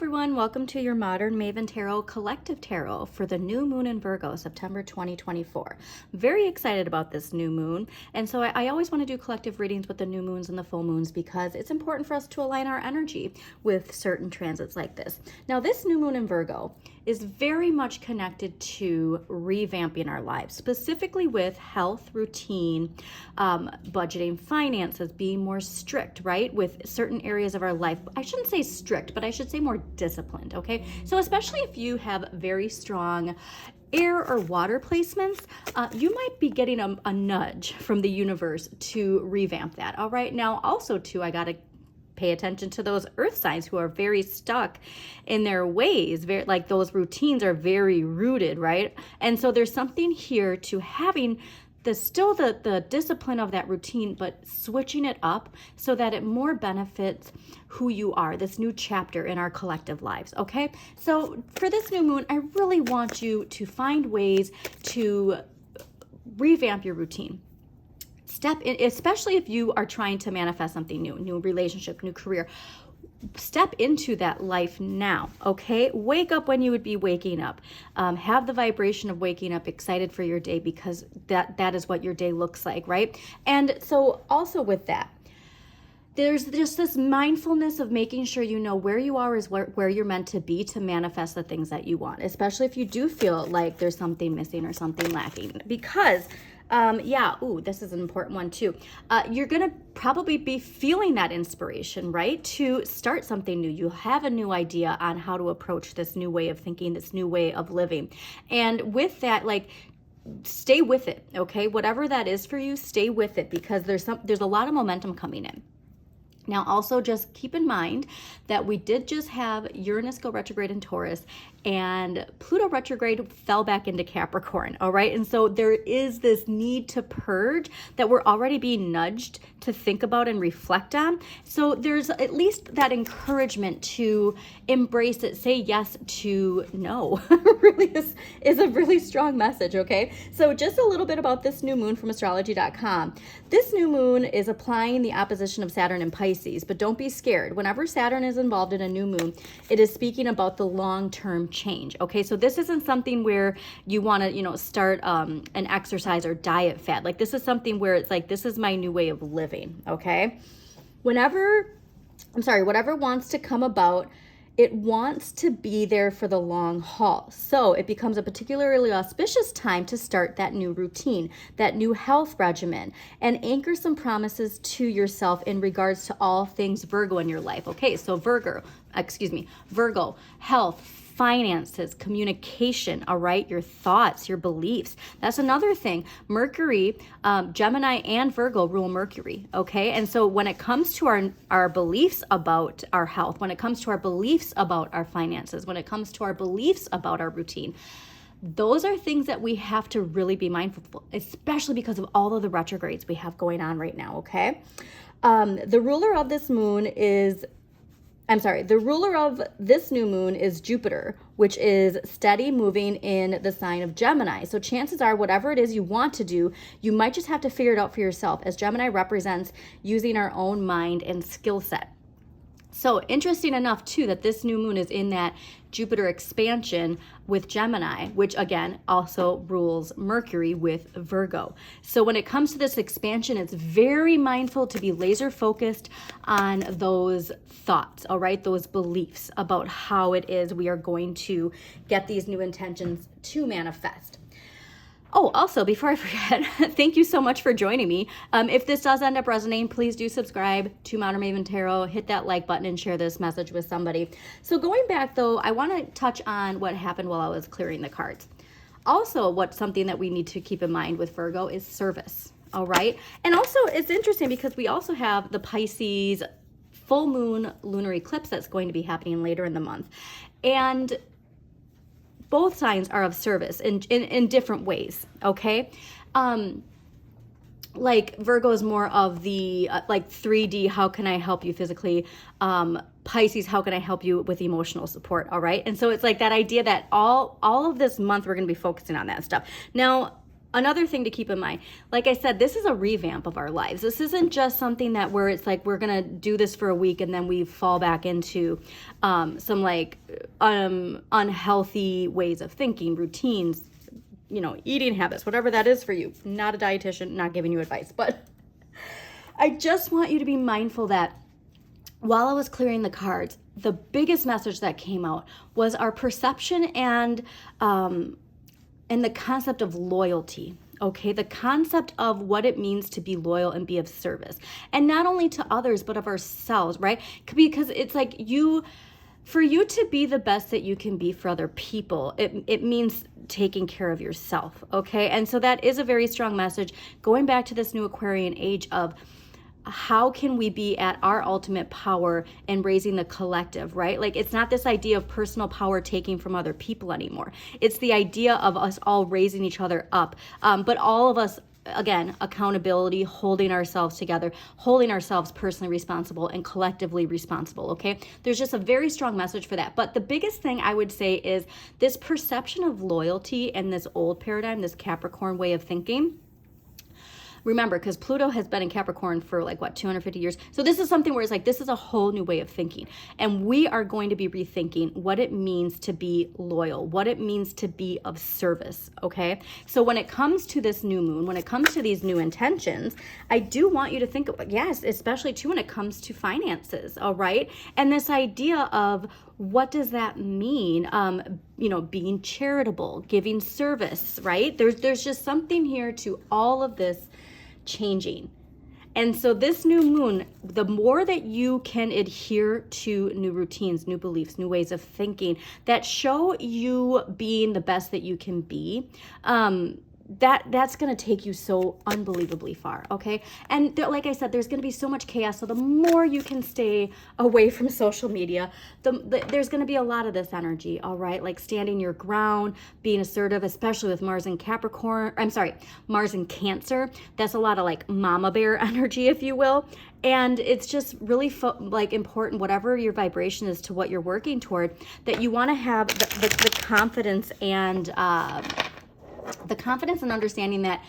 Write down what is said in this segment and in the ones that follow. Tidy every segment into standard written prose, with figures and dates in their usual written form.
everyone, welcome to your Modern Maven Tarot Collective Tarot for the new moon in Virgo, September 2024. Very excited about this new moon, and so I always want to do collective readings with the new moons and the full moons because it's important for us to align our energy with certain transits like this. Now, this new moon in Virgo is very much connected to revamping our lives, specifically with health, routine, budgeting, finances, being more strict, right? With certain areas of our life. I shouldn't say strict, but I should say more disciplined, okay? So especially if you have very strong air or water placements, you might be getting a nudge from the universe to revamp that, all right? Now, also too, I gotta pay attention to those earth signs who are very stuck in their ways, very, like those routines are very rooted, right? And so there's something here to having the discipline of that routine, but switching it up so that it more benefits who you are, this new chapter in our collective lives, okay? So for this new moon, I really want you to find ways to revamp your routine. Step in, especially if you are trying to manifest something new relationship, new career. Step into that life now, okay? Wake up when you would be waking up. Have the vibration of waking up excited for your day because that is what your day looks like, right? And so also with that, there's just this mindfulness of making sure you know where you are is where you're meant to be to manifest the things that you want, especially if you do feel like there's something missing or something lacking. Because this is an important one too. You're going to probably be feeling that inspiration, right? To start something new. You have a new idea on how to approach this new way of thinking, this new way of living. And with that, like, stay with it, okay? Whatever that is for you, stay with it because there's a lot of momentum coming in. Now, also just keep in mind that we did just have Uranus go retrograde in Taurus and Pluto retrograde fell back into Capricorn, all right? And so there is this need to purge that we're already being nudged to think about and reflect on. So there's at least that encouragement to embrace it, say yes to no, really is a really strong message, okay? So just a little bit about this new moon from astrology.com. This new moon is applying the opposition of Saturn and Pisces, but don't be scared. Whenever Saturn is involved in a new moon, it is speaking about the long-term change, okay? So this isn't something where you want to, start an exercise or diet fad. Like, this is something where it's like, this is my new way of living, okay? Whatever wants to come about, it wants to be there for the long haul. So it becomes a particularly auspicious time to start that new routine, that new health regimen, and anchor some promises to yourself in regards to all things Virgo in your life. Okay, so Virgo, health, finances, communication, all right, your thoughts, your beliefs. That's another thing. Mercury, Gemini and Virgo rule Mercury, okay? And so when it comes to our beliefs about our health, when it comes to our beliefs about our finances, when it comes to our beliefs about our routine, those are things that we have to really be mindful of, especially because of all of the retrogrades we have going on right now, okay? The ruler of this new moon is Jupiter, which is steady moving in the sign of Gemini. So chances are whatever it is you want to do, you might just have to figure it out for yourself, as Gemini represents using our own mind and skill set. So interesting enough too that this new moon is in that Jupiter expansion with Gemini, which again also rules Mercury with Virgo. So when it comes to this expansion, it's very mindful to be laser focused on those thoughts, all right, those beliefs about how it is we are going to get these new intentions to manifest. Oh, also, before I forget, thank you so much for joining me. If this does end up resonating, please do subscribe to Modern Maven Tarot, hit that like button, and share this message with somebody. So going back, though, I want to touch on what happened while I was clearing the cards. Also, something that we need to keep in mind with Virgo is service, all right? And also, it's interesting because we also have the Pisces full moon lunar eclipse that's going to be happening later in the month. And both signs are of service in different ways, okay? Like Virgo is more of the like 3D, how can I help you physically? Pisces, how can I help you with emotional support, all right? And so it's like that idea that all of this month we're going to be focusing on that stuff. Now, another thing to keep in mind, like I said, this is a revamp of our lives. This isn't just something that where it's like we're gonna do this for a week and then we fall back into some like unhealthy ways of thinking, routines, you know, eating habits, whatever that is for you. Not a dietitian, not giving you advice, but I just want you to be mindful that while I was clearing the cards, the biggest message that came out was our perception and the concept of loyalty, okay? The concept of what it means to be loyal and be of service. And not only to others, but of ourselves, right? Because it's like for you to be the best that you can be for other people, it means taking care of yourself, okay? And so that is a very strong message. Going back to this new Aquarian age of how can we be at our ultimate power and raising the collective, right? Like it's not this idea of personal power taking from other people anymore. It's the idea of us all raising each other up. But all of us, again, accountability, holding ourselves together, holding ourselves personally responsible and collectively responsible, okay? There's just a very strong message for that. But the biggest thing I would say is this perception of loyalty and this old paradigm, this Capricorn way of thinking. Remember, because Pluto has been in Capricorn for like, what, 250 years? So this is something where it's like, this is a whole new way of thinking. And we are going to be rethinking what it means to be loyal, what it means to be of service, okay? So when it comes to this new moon, when it comes to these new intentions, I do want you to think, yes, especially too when it comes to finances, all right? And this idea of, what does that mean? You know, being charitable, giving service, right? There's just something here to all of this changing. And so this new moon, the more that you can adhere to new routines, new beliefs, new ways of thinking that show you being the best that you can be, that's going to take you so unbelievably far, okay? And like I said, there's going to be so much chaos. So the more you can stay away from social media, there's going to be a lot of this energy, all right? Like standing your ground, being assertive, especially with Mars in Capricorn. I'm sorry, Mars in Cancer. That's a lot of like mama bear energy, if you will. And it's just really like important, whatever your vibration is to what you're working toward, that you want to have the confidence and the confidence and understanding that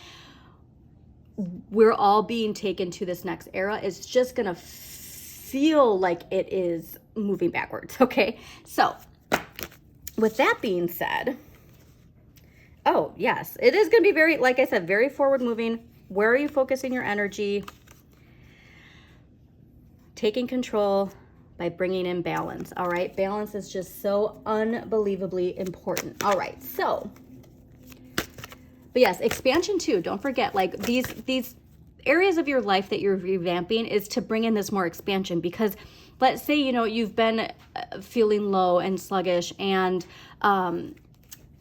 we're all being taken to this next era is just going to feel like it is moving backwards, okay? So with that being said, oh, yes, it is going to be very, like I said, very forward moving. Where are you focusing your energy? Taking control by bringing in balance, all right? Balance is just so unbelievably important. All right, so... But yes, expansion too. Don't forget, like these areas of your life that you're revamping is to bring in this more expansion. Because let's say, you know, you've been feeling low and sluggish, and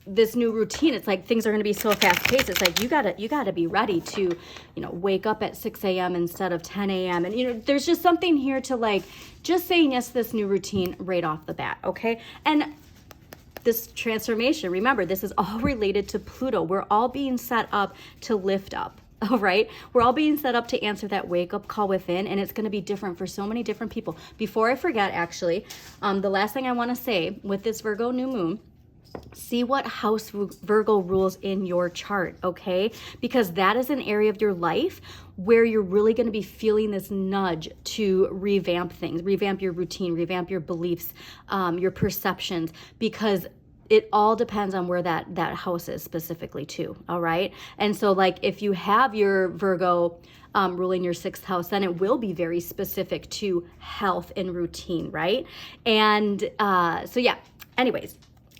this new routine, it's like things are going to be so fast paced. It's like you gotta be ready to, you know, wake up at 6 a.m. instead of 10 a.m. And, you know, there's just something here to like just saying yes to this new routine right off the bat, okay? And this transformation, remember, this is all related to Pluto. We're all being set up to lift up, all right? We're all being set up to answer that wake-up call within, and it's going to be different for so many different people. Before I forget, actually, the last thing I want to say with this Virgo new moon, see what house Virgo rules in your chart, okay? Because that is an area of your life where you're really going to be feeling this nudge to revamp things, revamp your routine, revamp your beliefs, your perceptions, because it all depends on where that house is specifically too, all right? And so like if you have your Virgo ruling your 6th house, then it will be very specific to health and routine, right? And so yeah, anyways,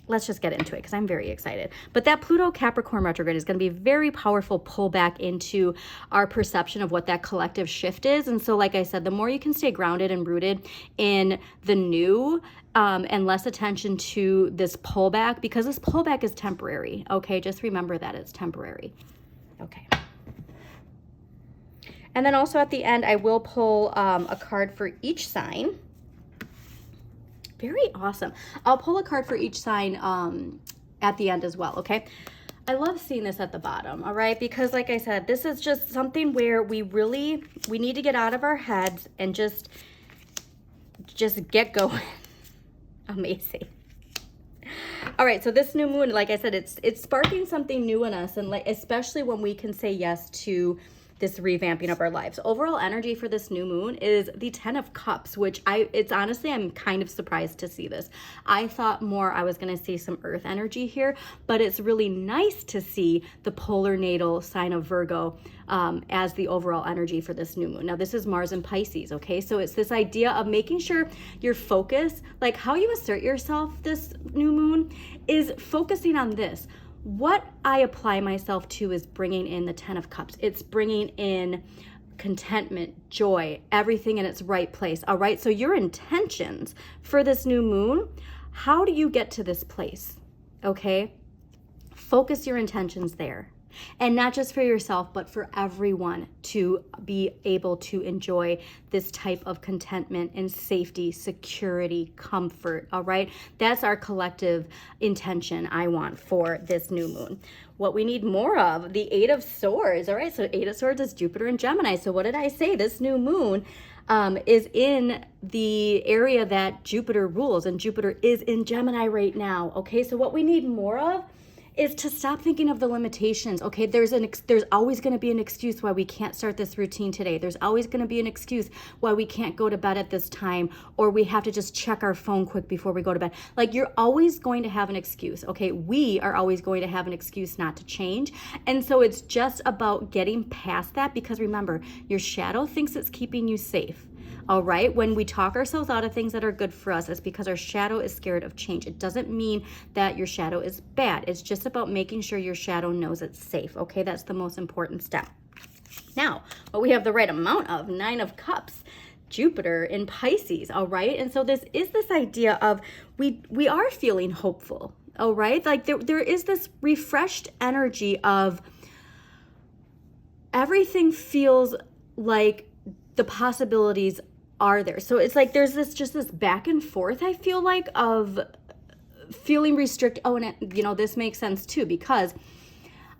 let's just get into it because I'm very excited. But that Pluto Capricorn retrograde is going to be a very powerful pullback into our perception of what that collective shift is. And so, like I said, the more you can stay grounded and rooted in the new and less attention to this pullback, because this pullback is temporary. Okay, just remember that it's temporary. Okay. And then also at the end, I will pull a card for each sign. Very awesome. I'll pull a card for each sign at the end as well, okay? I love seeing this at the bottom, all right? Because like I said, this is just something where we need to get out of our heads and just get going. Amazing. All right, so this new moon, like I said, it's sparking something new in us, and like especially when we can say yes to this revamping of our lives. Overall energy for this new moon is the 10 of Cups, which it's honestly, I'm kind of surprised to see this. I thought more I was going to see some earth energy here, but it's really nice to see the polar natal sign of Virgo as the overall energy for this new moon. Now, this is Mars and Pisces, okay? So it's this idea of making sure your focus, like how you assert yourself this new moon, is focusing on this. What I apply myself to is bringing in the 10 of Cups. It's bringing in contentment, joy, everything in its right place. All right. So your intentions for this new moon, how do you get to this place? Okay. Focus your intentions there. And not just for yourself, but for everyone to be able to enjoy this type of contentment and safety, security, comfort, all right? That's our collective intention I want for this new moon. What we need more of, the 8 of Swords, all right? So 8 of Swords is Jupiter and Gemini. So what did I say? This new moon is in the area that Jupiter rules, and Jupiter is in Gemini right now, okay? So what we need more of is to stop thinking of the limitations. Okay, there's always going to be an excuse why we can't start this routine today. There's always going to be an excuse why we can't go to bed at this time, or we have to just check our phone quick before we go to bed. Like, you're always going to have an excuse. Okay, we are always going to have an excuse not to change. And so it's just about getting past that, because remember, your shadow thinks it's keeping you safe. All right, when we talk ourselves out of things that are good for us, it's because our shadow is scared of change. It doesn't mean that your shadow is bad. It's just about making sure your shadow knows it's safe. Okay, that's the most important step. Now, what we have the right amount of, 9 of Cups, Jupiter in Pisces. All right, and so this is this idea of we are feeling hopeful. All right, like there is this refreshed energy of everything feels like the possibilities are there. So it's like there's this back and forth, I feel like, of feeling restricted. Oh, and this makes sense too, because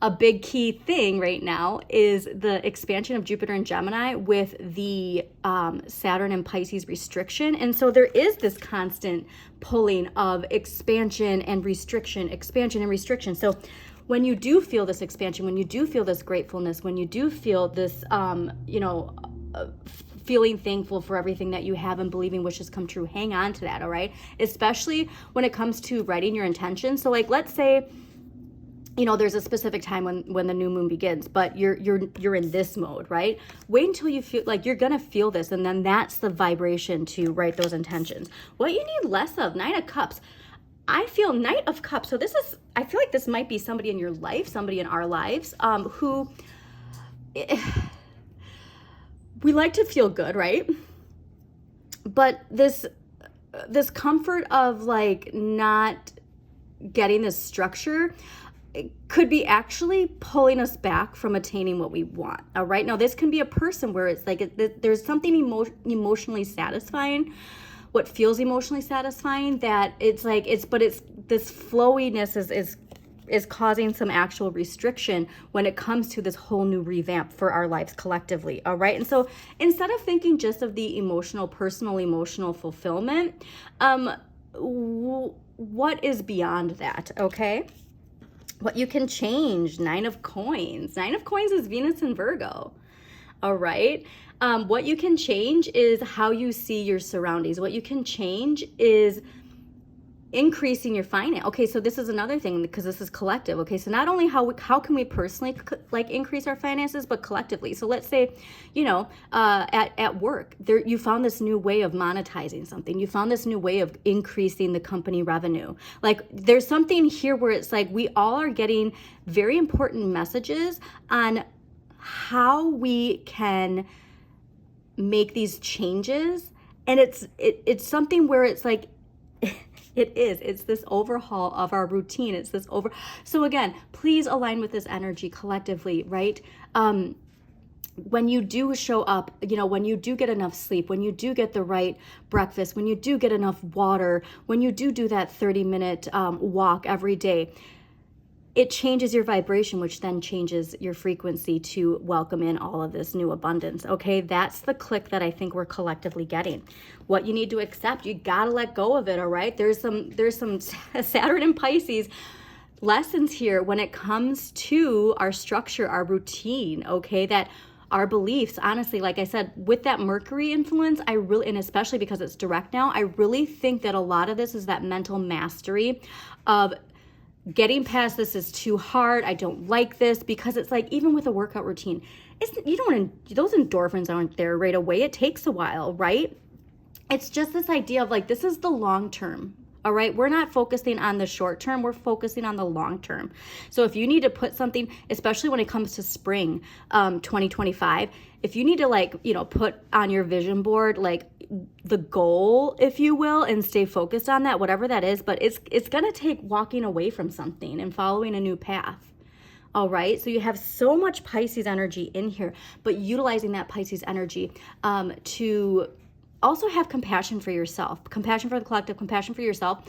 a big key thing right now is the expansion of Jupiter and Gemini with the Saturn and Pisces restriction. And so there is this constant pulling of expansion and restriction, expansion and restriction. So when you do feel this expansion, when you do feel this gratefulness, when you do feel this, feeling thankful for everything that you have and believing wishes come true, hang on to that, all right? Especially when it comes to writing your intentions. So like, let's say, there's a specific time when the new moon begins, but you're in this mode, right? Wait until you feel like you're gonna feel this, and then that's the vibration to write those intentions. What you need less of, 9 of Cups. I feel Knight of Cups. So I feel like this might be somebody in your life, somebody in our lives, who we like to feel good, right? But this comfort of like not getting this structure, it could be actually pulling us back from attaining what we want. All right. Now, this can be a person where it's like there's something emotionally satisfying, what feels emotionally satisfying, that it's like but this flowiness is causing some actual restriction when it comes to this whole new revamp for our lives collectively. All right. And so instead of thinking just of the personal emotional fulfillment, what is beyond that? Okay. What you can change, 9 of Coins. 9 of Coins is Venus and Virgo. All right. What you can change is how you see your surroundings. What you can change is increasing your finance. Okay, so this is another thing, because this is collective. Okay, so not only how can we personally like increase our finances, but collectively. So let's say, at work, you found this new way of monetizing something. You found this new way of increasing the company revenue. Like, there's something here where it's like we all are getting very important messages on how we can make these changes, and it's something where it's like it's this overhaul of our routine. So again, please align with this energy collectively, right? When you do show up, when you do get enough sleep, when you do get the right breakfast, when you do get enough water, when you do that 30-minute walk every day, it changes your vibration, which then changes your frequency to welcome in all of this new abundance. Okay, that's the click that I think we're collectively getting. What you need to accept, you gotta let go of it. All right, there's some Saturn and Pisces lessons here when it comes to our structure, our routine. Okay, that our beliefs, honestly, like I said, with that Mercury influence, I really, and especially because it's direct now, I really think that a lot of this is that mental mastery of getting past this is too hard. I don't like this, because it's like, even with a workout routine, those endorphins aren't there right away. It takes a while, right? It's just this idea of like, this is the long term. All right, we're not focusing on the short term, we're focusing on the long term. So if you need to put something, especially when it comes to spring 2025, if you need to like, put on your vision board like the goal, if you will, and stay focused on that, whatever that is, but it's gonna take walking away from something and following a new path. All right, so you have so much Pisces energy in here, but utilizing that Pisces energy to also have compassion for yourself, compassion for the collective, compassion for yourself,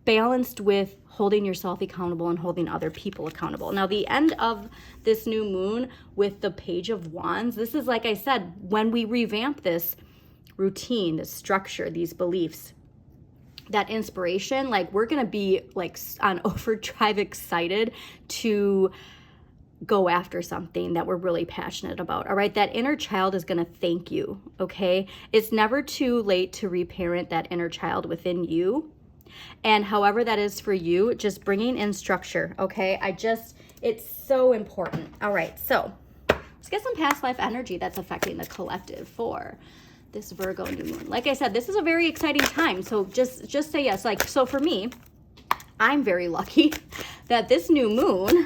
balanced with holding yourself accountable and holding other people accountable. Now, the end of this new moon with the Page of Wands, this is, like I said, when we revamp this routine, this structure, these beliefs, that inspiration, like we're going to be like on overdrive excited to go after something that we're really passionate about. All right, that inner child is going to thank you. Okay, it's never too late to reparent that inner child within you, and however that is for you, just bringing in structure. Okay, it's so important. All right, so let's get some past life energy that's affecting the collective for this Virgo new moon. Like I said, this is a very exciting time, so just say yes. Like, so for me, I'm very lucky that this new moon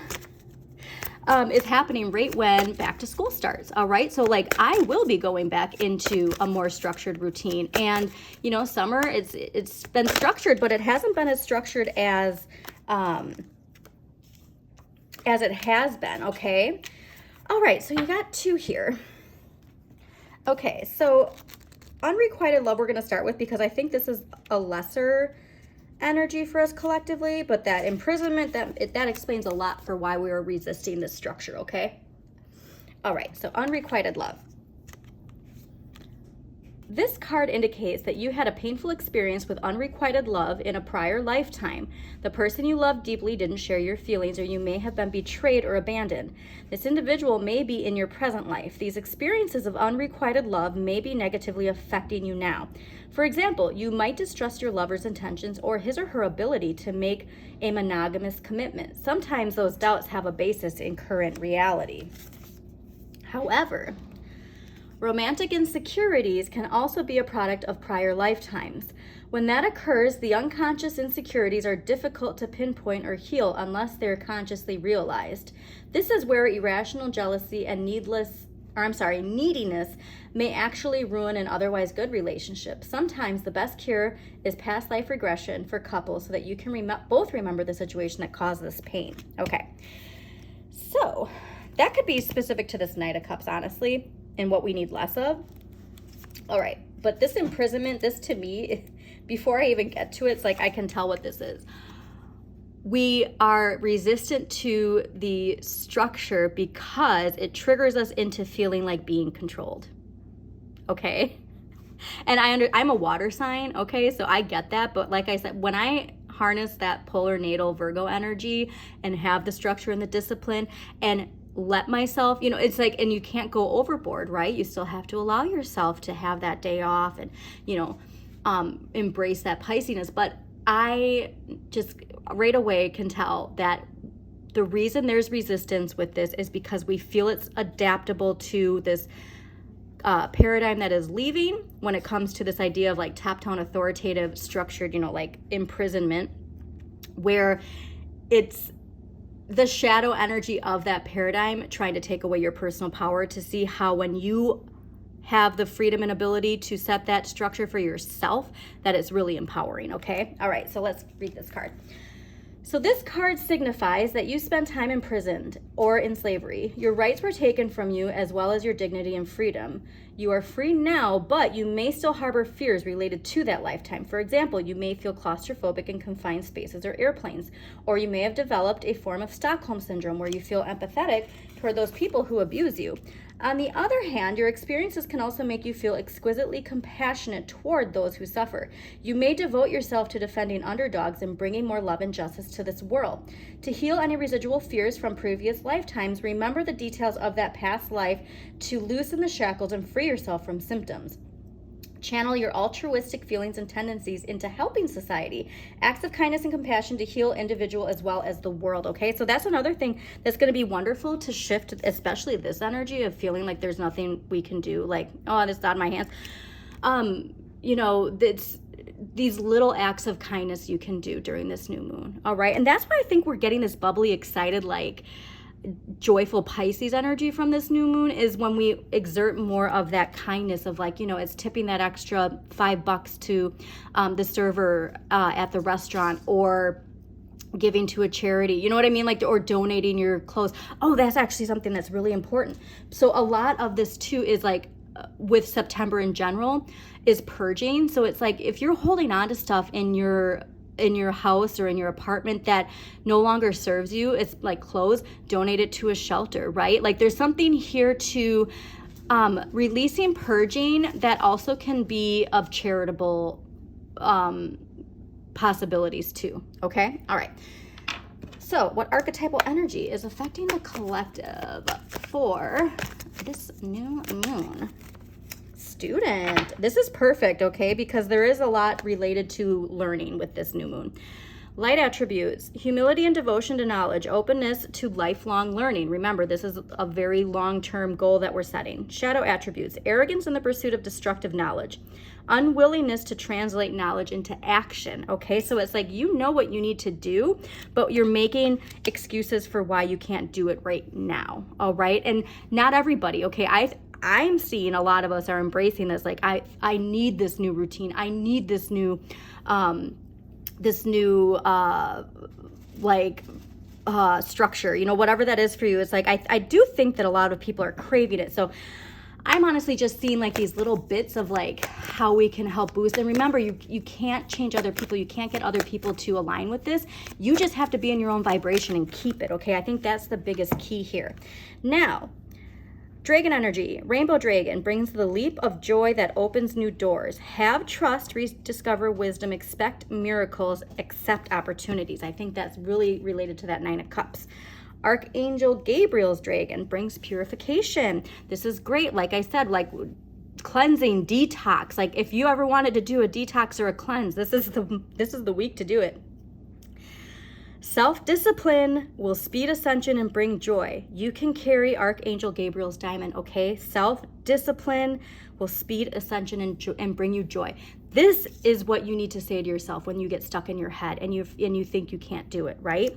is happening right when back to school starts. All right, so like I will be going back into a more structured routine, and summer it's been structured, but it hasn't been as structured as it has been. Okay, all right, so you got two here. Okay, so unrequited love we're going to start with, because I think this is a lesser energy for us collectively, but that imprisonment, that explains a lot for why we were resisting this structure. Okay, all right, so unrequited love. This card indicates that you had a painful experience with unrequited love in a prior lifetime. The person you loved deeply didn't share your feelings, or you may have been betrayed or abandoned. This individual may be in your present life. These experiences of unrequited love may be negatively affecting you now. For example, you might distrust your lover's intentions or his or her ability to make a monogamous commitment. Sometimes those doubts have a basis in current reality. However, romantic insecurities can also be a product of prior lifetimes. When that occurs, the unconscious insecurities are difficult to pinpoint or heal unless they're consciously realized. This is where irrational jealousy and neediness may actually ruin an otherwise good relationship. Sometimes the best cure is past life regression for couples so that you can both remember the situation that caused this pain. Okay, so that could be specific to this Knight of Cups, honestly, and what we need less of. All right, but this imprisonment, this to me, before I even get to it, it's like I can tell what this is. We are resistant to the structure because it triggers us into feeling like being controlled. Okay, and I'm a water sign. Okay, so I get that, but like I said, when I harness that polar natal Virgo energy and have the structure and the discipline and let myself, it's like, and you can't go overboard, right? You still have to allow yourself to have that day off and, embrace that Piscesiness. But I just right away can tell that the reason there's resistance with this is because we feel it's adaptable to this paradigm that is leaving when it comes to this idea of like top-down authoritative structured, like imprisonment, where it's the shadow energy of that paradigm trying to take away your personal power, to see how when you have the freedom and ability to set that structure for yourself, that it's really empowering. Okay, all right, so let's read this card. So this card signifies that you spent time imprisoned or in slavery. Your rights were taken from you as well as your dignity and freedom. You are free now, but you may still harbor fears related to that lifetime. For example, you may feel claustrophobic in confined spaces or airplanes, or you may have developed a form of Stockholm syndrome where you feel empathetic toward those people who abuse you. On the other hand, your experiences can also make you feel exquisitely compassionate toward those who suffer. You may devote yourself to defending underdogs and bringing more love and justice to this world. To heal any residual fears from previous lifetimes, remember the details of that past life to loosen the shackles and free yourself from symptoms. Channel your altruistic feelings and tendencies into helping society. Acts of kindness and compassion to heal individual as well as the world, okay? So that's another thing that's going to be wonderful to shift, especially this energy of feeling like there's nothing we can do, like, oh, this is out of my hands. You know, it's these little acts of kindness you can do during this new moon, all right? And that's why I think we're getting this bubbly, excited, like, joyful Pisces energy from this new moon, is when we exert more of that kindness of, like, you know, it's tipping that extra $5 to the server at the restaurant, or giving to a charity, you know what I mean? Like, or donating your clothes. Oh, that's actually something that's really important. So a lot of this too is like, with September in general, is purging. So it's like, if you're holding on to stuff in your house or in your apartment that no longer serves you, it's like clothes, donate it to a shelter, right? Like, there's something here to releasing, purging, that also can be of charitable possibilities too, okay? All right. So what archetypal energy is affecting the collective for this new moon? Student. This is perfect, okay, because there is a lot related to learning with this new moon. Light attributes: humility and devotion to knowledge, openness to lifelong learning. Remember, this is a very long-term goal that we're setting. Shadow attributes: arrogance in the pursuit of destructive knowledge, unwillingness to translate knowledge into action, okay? So it's like, you know what you need to do, but you're making excuses for why you can't do it right now, all right? And not everybody, okay? I'm seeing a lot of us are embracing this, like, I need this new routine. I need this new structure, you know, whatever that is for you. It's like, I do think that a lot of people are craving it. So I'm honestly just seeing like these little bits of like how we can help boost. And remember, you can't change other people. You can't get other people to align with this. You just have to be in your own vibration and keep it, okay? I think that's the biggest key here. Now, Dragon energy. Rainbow dragon brings the leap of joy that opens new doors. Have trust, rediscover wisdom, expect miracles, accept opportunities. I think that's really related to that 9 of Cups. Archangel Gabriel's dragon brings purification. This is great. Like I said, like cleansing, detox. Like if you ever wanted to do a detox or a cleanse, this is the week to do it. Self-discipline will speed ascension and bring joy. You can carry Archangel Gabriel's diamond, okay? Self-discipline will speed ascension and bring you joy. This is what you need to say to yourself when you get stuck in your head and you think you can't do it, right?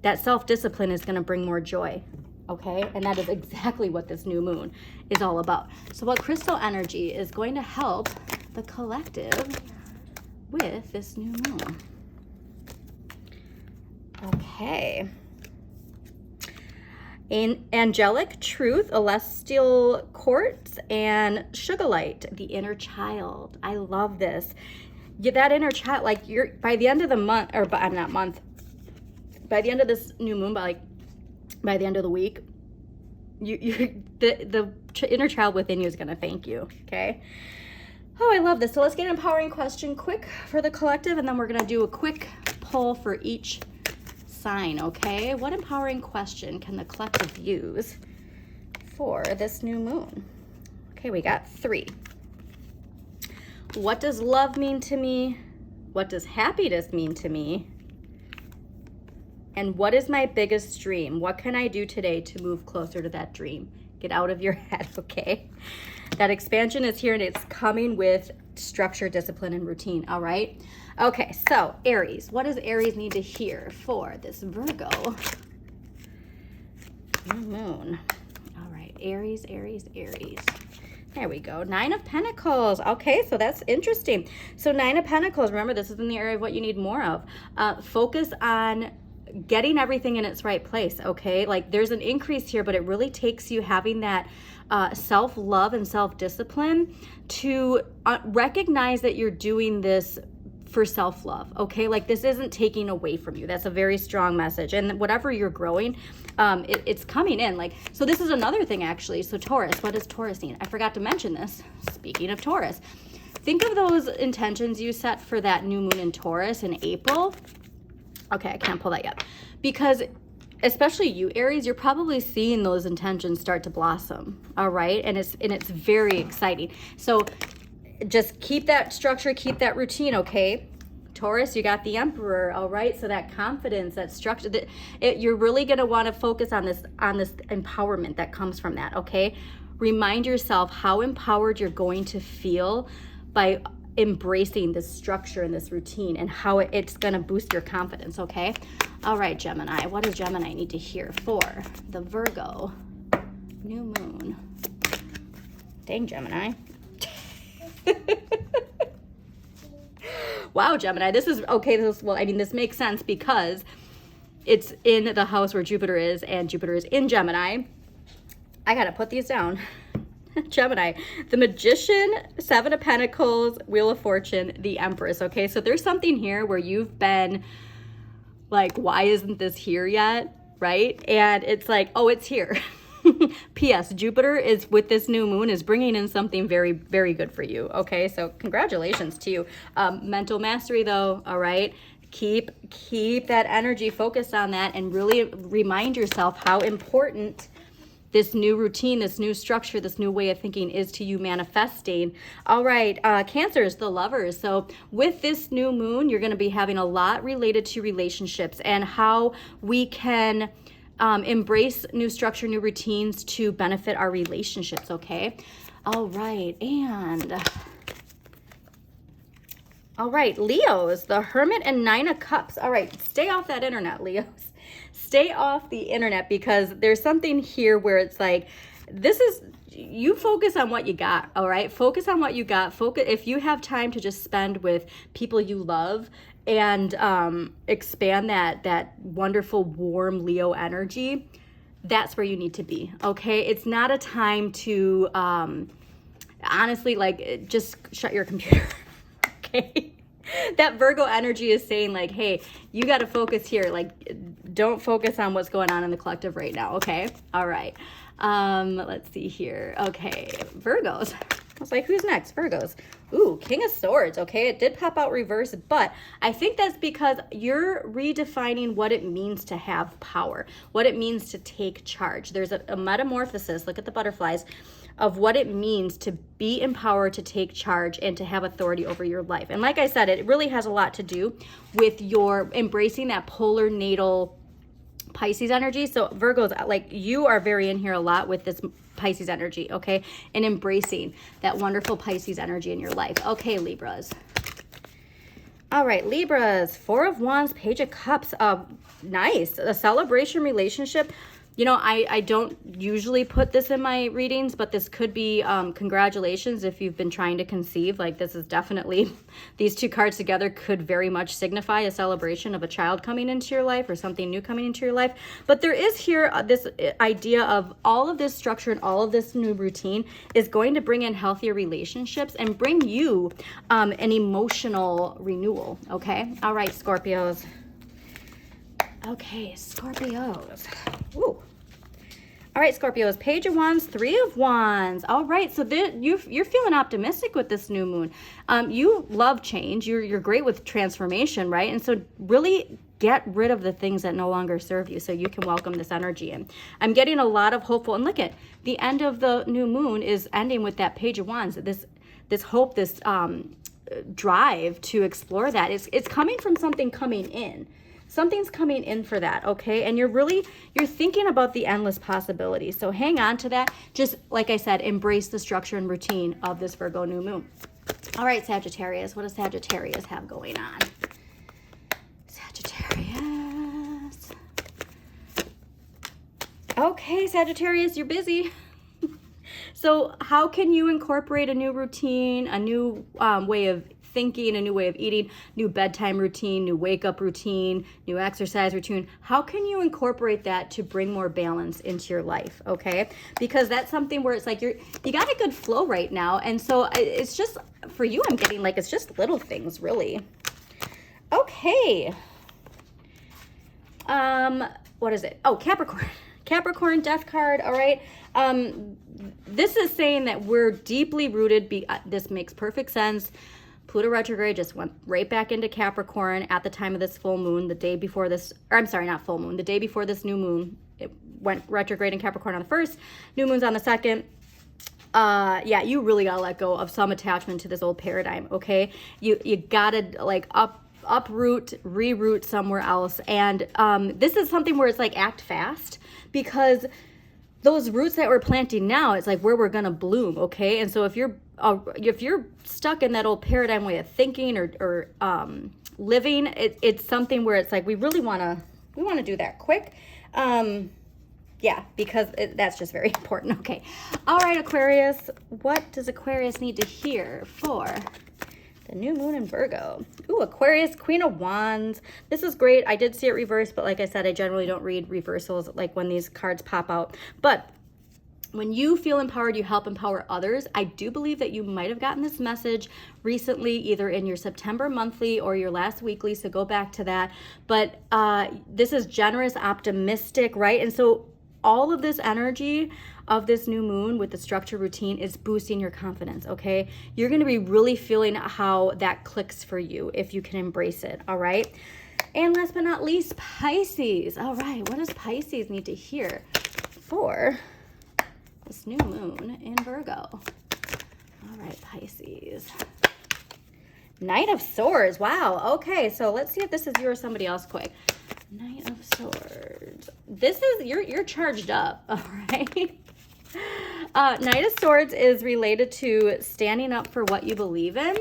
That self-discipline is going to bring more joy, okay? And that is exactly what this new moon is all about. So what crystal energy is going to help the collective with this new moon? Okay. Angelic truth, celestial quartz, and sugarlight, the inner child. I love this. That inner child, like you're by the end of the month, or not month, by the end of this new moon, by the end of the week, the inner child within you is gonna thank you. Okay. Oh, I love this. So let's get an empowering question quick for the collective, and then we're gonna do a quick poll for each sign, okay? What empowering question can the collective use for this new moon? Okay, we got 3. What does love mean to me? What does happiness mean to me? And what is my biggest dream? What can I do today to move closer to that dream? Get out of your head, okay? That expansion is here and it's coming with structure, discipline, and routine, all right? Okay, so Aries. What does Aries need to hear for this Virgo new moon? All right, Aries, Aries, Aries. There we go. 9 of Pentacles. Okay, so that's interesting. So 9 of Pentacles, remember, this is in the area of what you need more of. Focus on getting everything in its right place, okay? Like there's an increase here, but it really takes you having that self-love and self-discipline to recognize that you're doing this for self-love, okay? Like this isn't taking away from you. That's a very strong message. And whatever you're growing, it's coming in. Like, so this is another thing actually. So Taurus, what does Taurus need? I forgot to mention this. Speaking of Taurus, think of those intentions you set for that new moon in Taurus in April. Okay, I can't pull that yet. Because especially you, Aries, you're probably seeing those intentions start to blossom, all right? And it's very exciting. So just keep that structure, keep that routine, okay? Taurus, you got the Emperor, all right? So that confidence, that structure, you're really gonna wanna focus on this empowerment that comes from that, okay? Remind yourself how empowered you're going to feel by embracing this structure and this routine and how it's gonna boost your confidence, okay? All right, Gemini, what does Gemini need to hear for the Virgo new moon? Dang, Gemini. Wow, Gemini, this is okay. Well, I mean, this makes sense because it's in the house where Jupiter is, and Jupiter is in Gemini. I gotta put these down. Gemini, the Magician, 7 of Pentacles, Wheel of Fortune, the Empress. Okay, so there's something here where you've been like, why isn't this here yet? Right? And it's like, oh, it's here. P.S. Jupiter is with this new moon is bringing in something very, very good for you. Okay, so congratulations to you. Mental mastery, though. All right, keep that energy focused on that, and really remind yourself how important this new routine, this new structure, this new way of thinking is to you manifesting. All right, Cancers, the Lovers. So with this new moon, you're going to be having a lot related to relationships and how we can embrace new structure, new routines to benefit our relationships, okay? All right, Leos, the Hermit and 9 of Cups. All right, stay off that internet, Leos. Stay off the internet, because there's something here where it's like, you focus on what you got, all right? Focus on what you got. Focus, if you have time to just spend with people you love and expand that wonderful, warm Leo energy, that's where you need to be, okay? It's not a time to, honestly, like, just shut your computer, okay? That Virgo energy is saying like, hey, you got to focus here. Like, don't focus on what's going on in the collective right now, okay? All right. Let's see here. Okay, Virgos. I was like, who's next? Virgos. Ooh, King of Swords. Okay, it did pop out reverse, but I think that's because you're redefining what it means to have power, what it means to take charge. There's a metamorphosis, look at the butterflies, of what it means to be empowered, to take charge, and to have authority over your life. And like I said, it really has a lot to do with your embracing that polar natal Pisces energy. So Virgos, like, you are very in here a lot with this Pisces energy, okay? And embracing that wonderful Pisces energy in your life. Okay, Libras. All right, Libras, 4 of Wands, Page of Cups. Nice. A celebration relationship. You know, I don't usually put this in my readings, but this could be congratulations if you've been trying to conceive. Like, this is definitely, these two cards together could very much signify a celebration of a child coming into your life or something new coming into your life. But there is here this idea of all of this structure and all of this new routine is going to bring in healthier relationships and bring you an emotional renewal, okay? All right, Scorpios. Okay, Scorpios. Ooh. All right, Scorpios, Page of Wands, 3 of Wands. All right, so you're feeling optimistic with this new moon. You love change. You're great with transformation, right? And so really get rid of the things that no longer serve you so you can welcome this energy in. I'm getting a lot of hopeful, and look at the end of the new moon is ending with that Page of Wands. This hope, this drive to explore that. It's coming from something coming in. Something's coming in for that, okay? And you're thinking about the endless possibilities. So hang on to that. Just like I said, embrace the structure and routine of this Virgo new moon. All right, Sagittarius. What does Sagittarius have going on? Sagittarius. Okay, Sagittarius, you're busy. So how can you incorporate a new routine, a new way of thinking, a new way of eating, new bedtime routine, new wake up routine, new exercise routine? How can you incorporate that to bring more balance into your life? Okay, because that's something where it's like you got a good flow right now, and so it's just for you, I'm getting like it's just little things really. Okay. What is it? Oh, Capricorn. Capricorn death card. All right. This is saying that we're deeply rooted. This makes perfect sense. Pluto retrograde just went right back into Capricorn at the time of this full moon, the day before this, or I'm sorry, not full moon, the day before this new moon. It went retrograde in Capricorn on the 1st, new moon's on the 2nd. Yeah, you really gotta let go of some attachment to this old paradigm, okay? You gotta like uproot, reroot somewhere else. And this is something where it's like act fast, because those roots that we're planting now, it's like where we're gonna bloom, okay? And so if you're stuck in that old paradigm way of thinking or living, it's something where it's like we want to do that quick. Yeah, because that's just very important. Okay. All right, Aquarius. What does Aquarius need to hear for the new moon in Virgo? Ooh, Aquarius, Queen of Wands. This is great. I did see it reversed, but like I said, I generally don't read reversals like when these cards pop out. But when you feel empowered, you help empower others. I do believe that you might have gotten this message recently, either in your September monthly or your last weekly, so go back to that. But this is generous, optimistic, right? And so all of this energy of this new moon with the structure routine is boosting your confidence, okay? You're gonna be really feeling how that clicks for you if you can embrace it, all right? And last but not least, Pisces. All right, what does Pisces need to hear for this new moon in Virgo? All right, Pisces. Knight of Swords. Wow. Okay, so let's see if this is you or somebody else quick. Knight of Swords. This is, you're charged up, all right? Knight of Swords is related to standing up for what you believe in.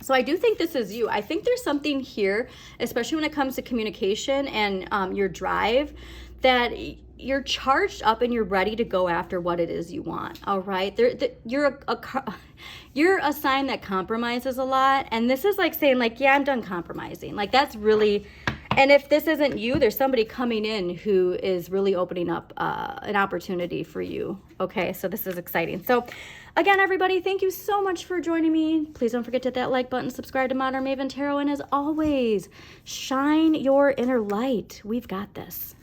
So I do think this is you. I think there's something here, especially when it comes to communication and your drive, that you're charged up and you're ready to go after what it is you want. All right, you're a sign that compromises a lot, and this is like saying like, yeah, I'm done compromising. Like that's really, and if this isn't you, there's somebody coming in who is really opening up an opportunity for you. Okay, so this is exciting. So again, everybody, thank you so much for joining me. Please don't forget to hit that like button, subscribe to Modern Maven Tarot, and as always, shine your inner light. We've got this.